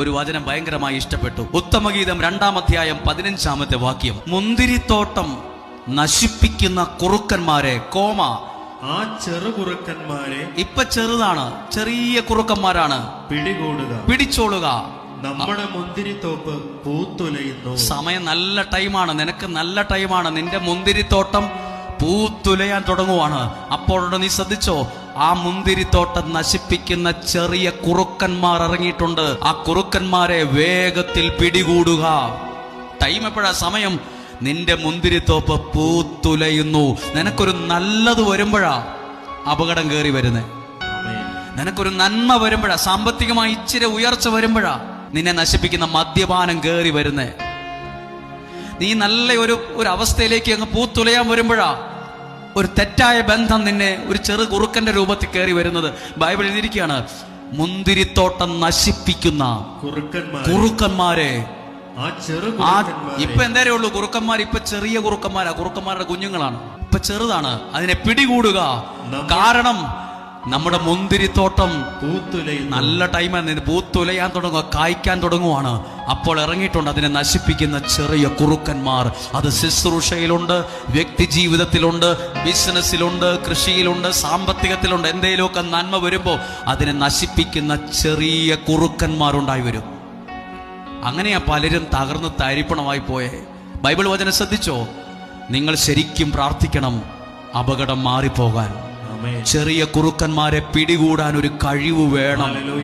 ഒരു വചനം ഭയങ്കരമായി ഇഷ്ടപ്പെട്ടു. ഉത്തമഗീതം 2-ാം അധ്യായം 15-ാമത്തെ വാക്യം. മുന്തിരിത്തോട്ടം നശിപ്പിക്കുന്ന കുറുക്കന്മാരെ, ആ ചെറുകുറുക്കന്മാരെ, ഇപ്പൊ ചെറുതാണ്, ചെറിയ കുറുക്കന്മാരാണ്, പിടിച്ചോളുക. നമ്മുടെ മുന്തിരിത്തോപ്പ് പൂത്തുലയുന്നു. സമയം നല്ല ടൈമാണ്, നിനക്ക് നല്ല ടൈമാണ്. നിന്റെ മുന്തിരിത്തോട്ടം പൂത്തുലയാൻ തുടങ്ങുവാണ്. അപ്പോഴോട് നീ ശ്രദ്ധിച്ചോ, ആ മുന്തിരിത്തോട്ടം നശിപ്പിക്കുന്ന ചെറിയ കുറുക്കന്മാർ ഇറങ്ങിയിട്ടുണ്ട്. ആ കുറുക്കന്മാരെ വേഗത്തിൽ പിടികൂടുക. ടൈം എപ്പോഴാ? സമയം. നിന്റെ മുന്തിരിത്തോപ്പ് പൂത്തുലയുന്നു. നിനക്കൊരു നല്ലത് വരുമ്പോഴാ അപകടം കയറി വരുന്നേ. നിനക്കൊരു നന്മ വരുമ്പോഴാ, സാമ്പത്തികമായി ഇച്ചിരി ഉയർച്ച വരുമ്പോഴാ നിന്നെ നശിപ്പിക്കുന്ന മദ്യപാനം കയറി വരുന്നേ. നീ നല്ല ഒരു അവസ്ഥയിലേക്ക് അങ്ങ് പൂത്തുലയാൻ വരുമ്പോഴാ ഒരു തെറ്റായ ബന്ധം നിന്നെ ഒരു ചെറു കുറുക്കന്റെ രൂപത്തിൽ കയറി വരുന്നത്. ബൈബിൾ എഴുതിയിരിക്കുകയാണ്, മുന്തിരിത്തോട്ടം നശിപ്പിക്കുന്ന കുറുക്കന്മാരെ. ഇപ്പൊ എന്തേ ഉള്ളൂ കുറുക്കന്മാർ? ഇപ്പൊ ചെറിയ കുറുക്കന്മാരാ, കുറുക്കന്മാരുടെ കുഞ്ഞുങ്ങളാണ്, ഇപ്പൊ ചെറുതാണ്. അതിനെ പിടികൂടുക. കാരണം നമ്മുടെ മുന്തിരിത്തോട്ടം നല്ല ടൈമാണ്, പൂത്തുലയാൻ തുടങ്ങുക, കായ്ക്കാൻ തുടങ്ങുവാണ്. അപ്പോൾ ഇറങ്ങിയിട്ടുണ്ട് അതിനെ നശിപ്പിക്കുന്ന ചെറിയ കുറുക്കന്മാർ. അത് ശുശ്രൂഷയിലുണ്ട്, വ്യക്തി ജീവിതത്തിലുണ്ട്, ബിസിനസ്സിലുണ്ട്, കൃഷിയിലുണ്ട്, സാമ്പത്തികത്തിലുണ്ട്. എന്തെങ്കിലുമൊക്കെ നന്മ വരുമ്പോൾ അതിനെ നശിപ്പിക്കുന്ന ചെറിയ കുറുക്കന്മാരുണ്ടായി വരും. അങ്ങനെയാ പലരും തകർന്ന് തരിപ്പണമായി പോയേ. ബൈബിൾ വചനം ശ്രദ്ധിച്ചോ? നിങ്ങൾ ശരിക്കും പ്രാർത്ഥിക്കണം അപകടം മാറിപ്പോകാൻ. ചെറിയ കുറുക്കന്മാരെ പിടികൂടാൻ ഒരു കഴിവ് വേണം.